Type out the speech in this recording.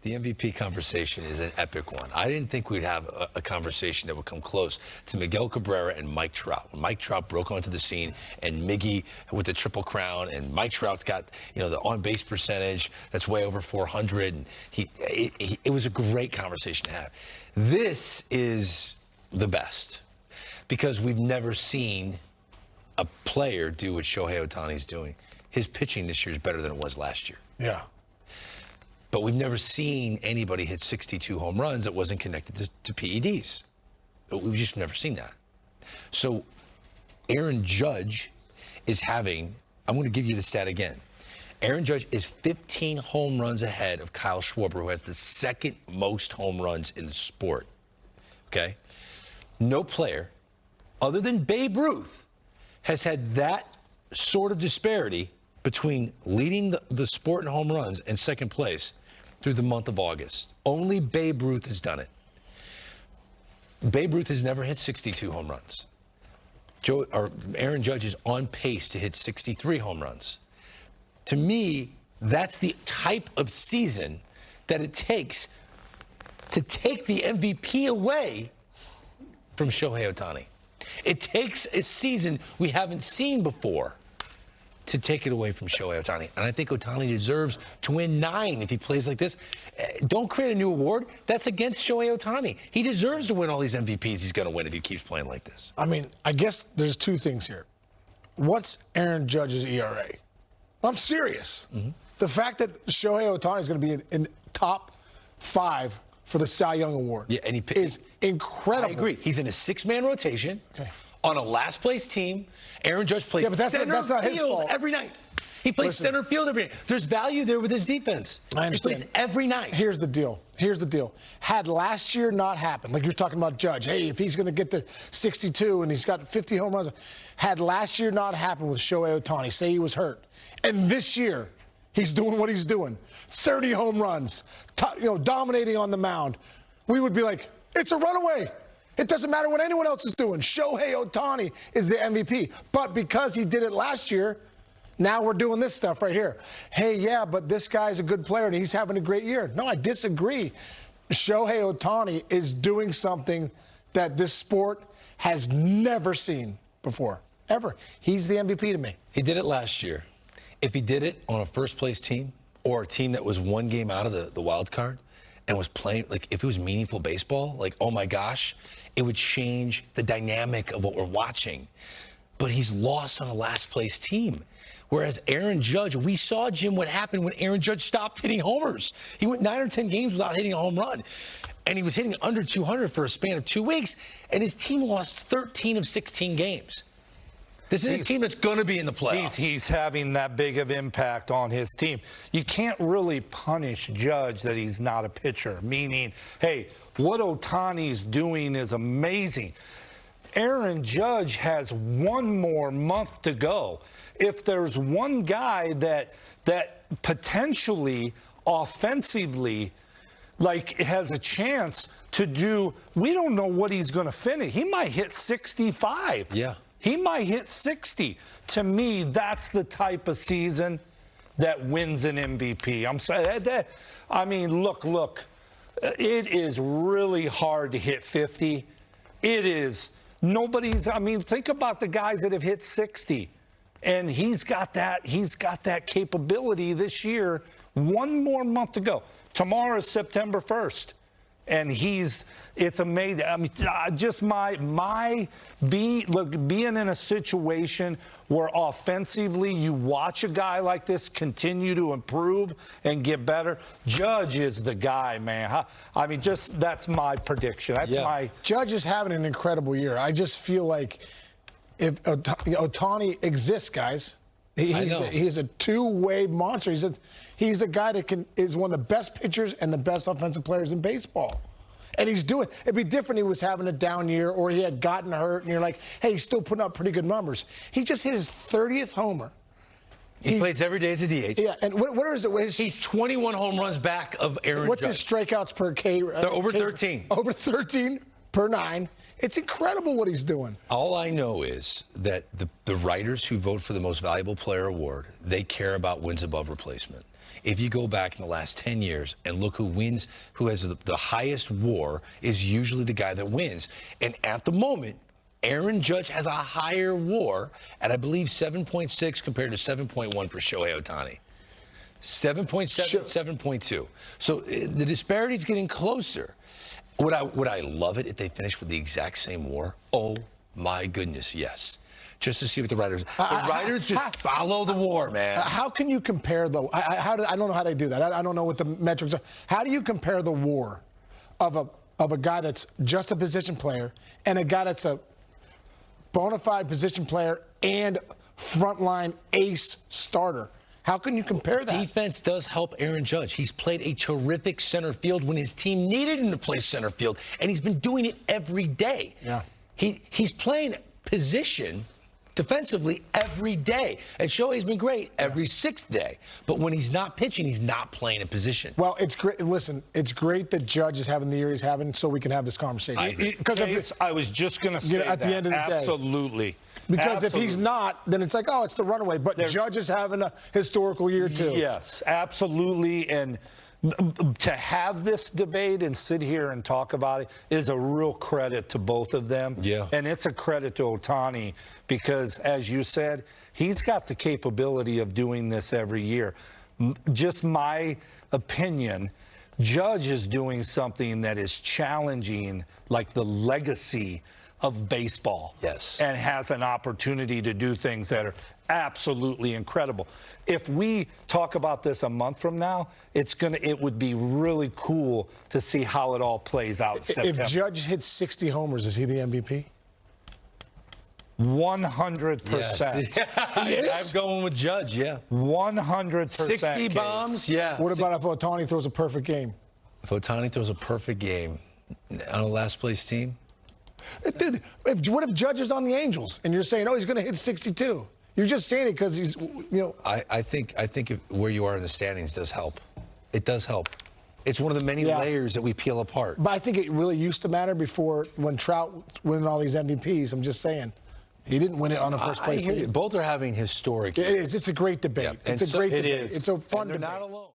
The MVP conversation is an epic one. I didn't think we'd have a conversation that would come close to Miguel Cabrera and Mike Trout. When Mike Trout broke onto the scene and Miggy with the Triple Crown, and Mike Trout's got, the on-base percentage that's way over 400, and it was a great conversation to have. This is the best because we've never seen a player do what Shohei Ohtani's doing. His pitching this year is better than it was last year. Yeah. But we've never seen anybody hit 62 home runs that wasn't connected to PEDs. We've just never seen that. So Aaron Judge is having, I'm going to give you the stat again. Aaron Judge is 15 home runs ahead of Kyle Schwarber, who has the second most home runs in the sport. Okay? No player, other than Babe Ruth, has had that sort of disparity between leading the sport in home runs and second place through the month of August. Only Babe Ruth has done it. Babe Ruth has never hit 62 home runs. Aaron Judge is on pace to hit 63 home runs. To me, that's the type of season that it takes to take the MVP away from Shohei Ohtani. It takes a season we haven't seen before to take it away from Shohei Ohtani. And I think Ohtani deserves to win 9 if he plays like this. Don't create a new award. That's against Shohei Ohtani. He deserves to win all these MVPs he's going to win if he keeps playing like this. I mean, I guess there's two things here. What's Aaron Judge's ERA? I'm serious. Mm-hmm. The fact that Shohei Ohtani is going to be in top 5 for the Cy Young Award is incredible. I agree. He's in a 6-man rotation. Okay. On a last-place team. Aaron Judge plays center field every night. He plays center field every night. There's value there with his defense. I understand. He plays every night. Here's the deal. Had last year not happened, like you're talking about Judge, hey, if he's going to get the 62 and he's got 50 home runs, had last year not happened with Shohei Ohtani, say he was hurt, and this year he's doing what he's doing, 30 home runs, dominating on the mound, we would be like, it's a runaway. It doesn't matter what anyone else is doing. Shohei Ohtani is the MVP. But because he did it last year, now we're doing this stuff right here. Hey, yeah, but this guy's a good player and he's having a great year. No, I disagree. Shohei Ohtani is doing something that this sport has never seen before, ever. He's the MVP to me. He did it last year. If he did it on a first-place team or a team that was one game out of the wild card, and was playing, like, if it was meaningful baseball, like, oh my gosh, it would change the dynamic of what we're watching. But he's lost on a last-place team. Whereas Aaron Judge, we saw, Jim, what happened when Aaron Judge stopped hitting homers. He went 9 or 10 games without hitting a home run. And he was hitting under 200 for a span of 2 weeks, and his team lost 13 of 16 games. This is a team that's going to be in the playoffs. He's having that big of impact on his team. You can't really punish Judge that he's not a pitcher, meaning, hey, what Ohtani's doing is amazing. Aaron Judge has 1 more month to go. If there's one guy that potentially offensively has a chance to do, we don't know what he's going to finish. He might hit 65. Yeah. He might hit 60. To me, that's the type of season that wins an MVP. I'm sorry. I mean, look. It is really hard to hit 50. It is. Think about the guys that have hit 60. And he's got that capability this year. 1 more month to go. Tomorrow is September 1st. And it's amazing. I mean, just being in a situation where offensively you watch a guy like this continue to improve and get better. Judge is the guy, man. I mean, that's my prediction. Judge is having an incredible year. I just feel like if Ohtani exists, guys. He's a two-way monster. He's a guy that is one of the best pitchers and the best offensive players in baseball. And he's doing – it'd be different if he was having a down year or he had gotten hurt and you're like, hey, he's still putting up pretty good numbers. He just hit his 30th homer. He plays every day as a DH. Yeah, and what is it? He's 21 home runs back of Aaron Judge. What's his strikeouts per K? They're over 13. Over 13 per 9. It's incredible what he's doing. All I know is that the writers who vote for the most valuable player award, they care about wins above replacement. if you go back in the last 10 years and look who wins, who has the highest WAR, is usually the guy that wins. And at the moment, Aaron Judge has a higher WAR at, I believe, 7.6 compared to 7.1 for Shohei Ohtani. 7.7, 7.2. So the disparity is getting closer. Would I love it if they finished with the exact same WAR? Oh my goodness, yes. Just to see what the writers. The writers just follow the WAR, man. How can you compare though? I don't know how they do that. I don't know what the metrics are. How do you compare the WAR of a guy that's just a position player and a guy that's a bona fide position player and frontline ace starter? How can you compare that? Defense does help Aaron Judge. He's played a terrific center field when his team needed him to play center field, and he's been doing it every day. Yeah. He's playing position defensively every day. And Shohei's been great every sixth day. But when he's not pitching, he's not playing a position. Well, it's great. Listen, it's great that Judge is having the year he's having so we can have this conversation. Because I was just going to say at the end of the day. Absolutely. Because if he's not, then it's like, oh, it's the runaway. But Judge is having a historical year, too. Yes, absolutely. And to have this debate and sit here and talk about it is a real credit to both of them. Yeah. And it's a credit to Ohtani because, as you said, he's got the capability of doing this every year. Just my opinion, Judge is doing something that is challenging, like the legacy of baseball. Yes. And has an opportunity to do things that are absolutely incredible. If we talk about this a month from now, it would be really cool to see how it all plays out in September. If Judge hits 60 homers, is he the MVP? 100%. Yeah. I'm going with Judge, yeah. 100%. 60 bombs, yeah. What about if Ohtani throws a perfect game? If Ohtani throws a perfect game on a last place team? Dude, what if Judge is on the Angels and you're saying, oh, he's going to hit 62? You're just saying it because he's, you know. I think where you are in the standings does help. It does help. It's one of the many layers that we peel apart. But I think it really used to matter before when Trout winning all these MVPs. I'm just saying. He didn't win it on the first place team. Both are having historic years. It is. It's a great debate. It's a great debate. It's a fun debate. They're not alone.